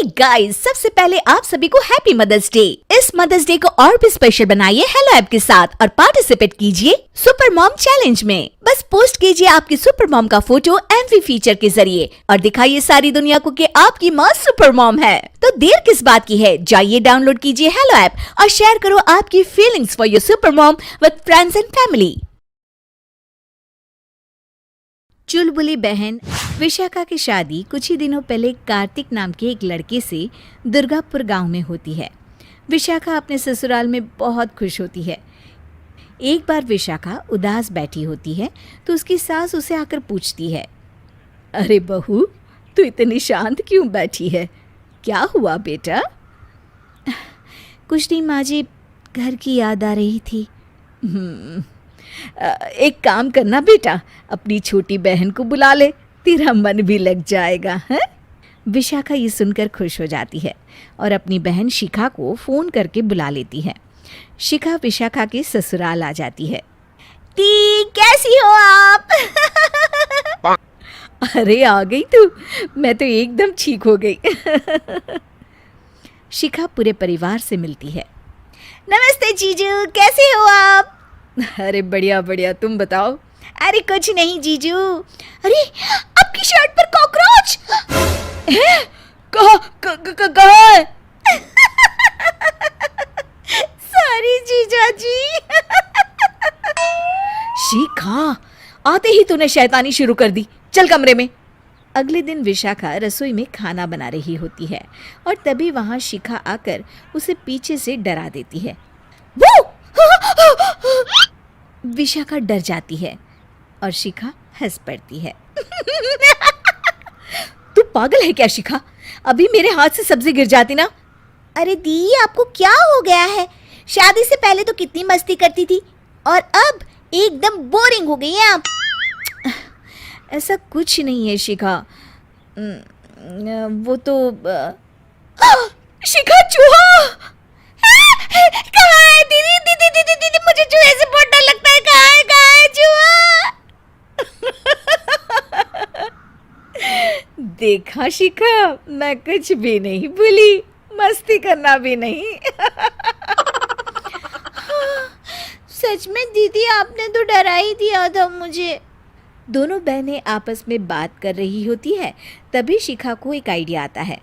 Hey guys, सबसे पहले आप सभी को हैप्पी मदर्स डे। इस मदर्स डे को और भी स्पेशल बनाइए हेलो ऐप के साथ और पार्टिसिपेट कीजिए सुपर मॉम चैलेंज में। बस पोस्ट कीजिए आपकी सुपर मॉम का फोटो एमवी फीचर के जरिए और दिखाइए सारी दुनिया को कि आपकी माँ सुपर मॉम है। तो देर किस बात की है, जाइए डाउनलोड कीजिए हेलो ऐप और शेयर करो आपकी feelings for your super mom with friends and family. चुलबुली बहन विशाखा की शादी कुछ ही दिनों पहले कार्तिक नाम के एक लड़के से दुर्गापुर गांव में होती है। विशाखा अपने ससुराल में बहुत खुश होती है। एक बार विशाखा उदास बैठी होती है तो उसकी सास उसे आकर पूछती है, अरे बहू, तू इतनी शांत क्यों बैठी है? क्या हुआ बेटा? कुछ नहीं माँ जी, घर की याद आ रही थी। एक काम करना बेटा, अपनी छोटी बहन को बुला ले, तेरा मन भी लग जाएगा है। विशाखा ये सुनकर खुश हो जाती है और अपनी बहन शिखा को फोन करके बुला लेती है। शिखा विशाखा के ससुराल आ जाती है। ती, कैसी हो आप? अरे आ गई तू, मैं तो एकदम ठीक हो गई। शिखा पूरे परिवार से मिलती है। नमस्ते जीजू, कैसे हो आप? अरे बढ़िया बढ़िया, तुम बताओ। अरे कुछ नहीं जीजू। अरे आपकी शर्ट पर कॉकरोच है? कहाँ है? सॉरी जीजा जी। शिखा, आते ही तूने शैतानी शुरू कर दी, चल कमरे में। अगले दिन विशाखा रसोई में खाना बना रही होती है और तभी वहां शिखा आकर उसे पीछे से डरा देती है। वो विशाखा डर जाती है और शिखा हंस पड़ती है। तू पागल है क्या शिखा? अभी मेरे हाथ से सब्जी गिर जाती ना। अरे दी, आपको क्या हो गया है? शादी से पहले तो कितनी मस्ती करती थी और अब एकदम बोरिंग हो गई है आप। ऐसा कुछ नहीं है शिखा, वो तो शिखा, चूहा कहाँ है? दीदी दीदी दीदी दीदी, मुझे चूहे से बहुत डर लगता है। कहाँ है चूहा? देखा शिखा, मैं कुछ भी नहीं भूली, मस्ती करना भी नहीं। सच में दीदी, आपने तो डरा ही दिया था मुझे। दोनों बहनें आपस में बात कर रही होती है, तभी शिखा को एक आइडिया आता है।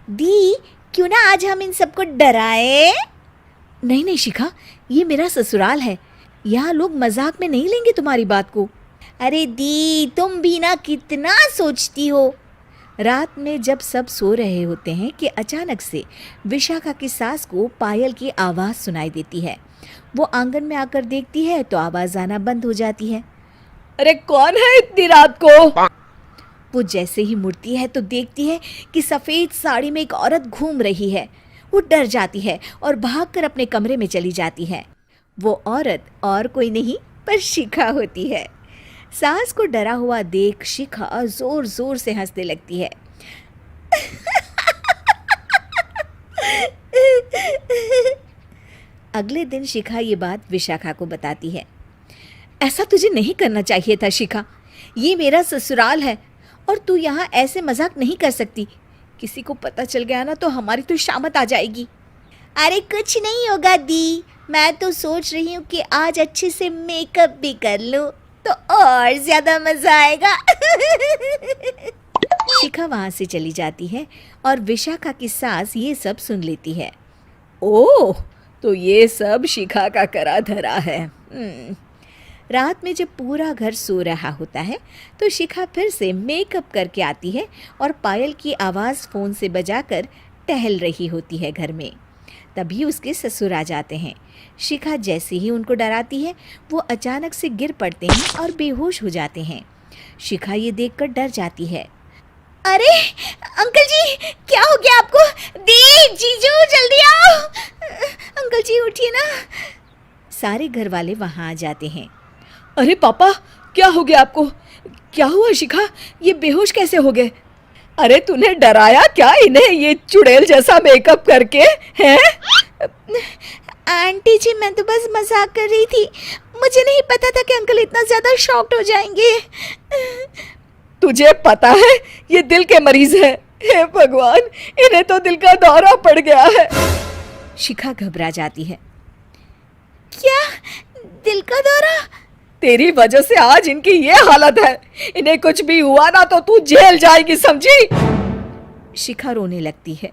दी, क्यों ना आज हम इन सबको डराए? नहीं नहीं शिखा, ये मेरा ससुराल है, यहाँ लोग मजाक में नहीं लेंगे तुम्हारी बात को। अरे दी, तुम भी ना कितना सोचती हो। रात में जब सब सो रहे होते हैं कि अचानक से विशाखा की सास को पायल की आवाज़ सुनाई देती है। वो आंगन में आकर देखती है तो आवाज़ आना बंद हो जाती है। अरे कौन है इतनी रात को? वो जैसे ही मुड़ती है तो देखती है कि सफ़ेद साड़ी में एक औरत घूम रही है। वो डर जाती है और भागकर अपने कमरे में चली जाती है। वो औरत और कोई नहीं पर शिखा होती है। सास को डरा हुआ देख शिखा जोर जोर से हंसने लगती है। अगले दिन शिखा ये बात विशाखा को बताती है। ऐसा तुझे नहीं करना चाहिए था शिखा, ये मेरा ससुराल है और तू यहाँ ऐसे मजाक नहीं कर सकती। किसी को पता चल गया ना तो हमारी तो शामत आ जाएगी। अरे कुछ नहीं होगा दी, मैं तो सोच रही हूँ कि आज अच्छे से मेकअप भी कर लूँ तो और ज्यादा मजा आएगा। शिखा वहाँ से चली जाती है और विशाखा की सास ये सब सुन लेती है। ओह, तो ये सब शिखा का करा धरा है। रात में जब पूरा घर सो रहा होता है तो शिखा फिर से मेकअप करके आती है और पायल की आवाज़ फ़ोन से बजाकर टहल रही होती है घर में। तभी उसके ससुर आ जाते हैं। शिखा जैसे ही उनको डराती है वो अचानक से गिर पड़ते हैं और बेहोश हो जाते हैं। शिखा ये देखकर डर जाती है। अरे अंकल जी, क्या हो गया आपको? दी, जीजू, जल्दी आओ। अंकल जी उठिए ना। सारे घर वाले वहाँ आ जाते हैं। अरे पापा, क्या हो गया आपको? क्या हुआ शिखा, ये बेहोश कैसे हो गए? अरे तूने डराया क्या इन्हें ये चुड़ैल जैसा मेकअप करके हैं? आंटी जी, मैं तो बस मजाक कर रही थी, मुझे नहीं पता था कि अंकल इतना ज़्यादा शॉक्ड हो जाएंगे। तुझे पता है ये दिल के मरीज है, हे भगवान, इन्हें तो दिल का दौरा पड़ गया है। शिखा घबरा जाती है। क्या दिल का दौरा? तेरी वजह से आज इनकी ये हालत है। इन्हें कुछ भी हुआ ना तो तू जेल जाएगी, समझी? शिखा रोने लगती है।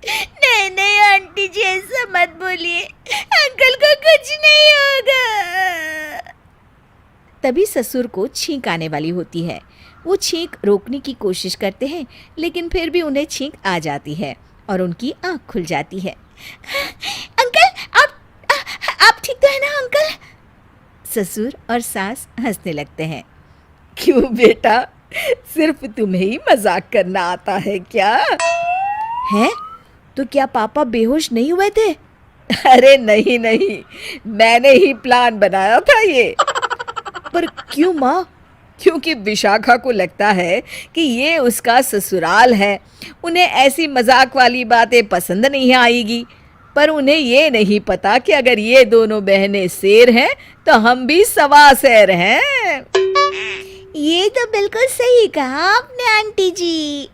नहीं नहीं आंटी जी, ऐसा मत बोलिए, अंकल को कुछ नहीं होगा। तभी ससुर को छींक आने वाली होती है। वो छींक रोकने की कोशिश करते हैं, लेकिन फिर भी उन्हें छींक आ जाती है और उनकी आंख खुल जाती है। अंकल, आप ठीक तो है ना अंकल? ससुर और सास हंसने लगते हैं। क्यों बेटा, सिर्फ तुम्हें ही मजाक करना आता है क्या? है तो क्या पापा बेहोश नहीं हुए थे? अरे नहीं नहीं, मैंने ही प्लान बनाया था ये। पर क्यों माँ? क्योंकि विशाखा को लगता है कि ये उसका ससुराल है, उन्हें ऐसी मजाक वाली बातें पसंद नहीं आएगी। पर उन्हें ये नहीं पता कि अगर ये दोनों बहनें शेर हैं तो हम भी सवा शेर हैं। ये तो बिल्कुल सही कहा आपने आंटी जी।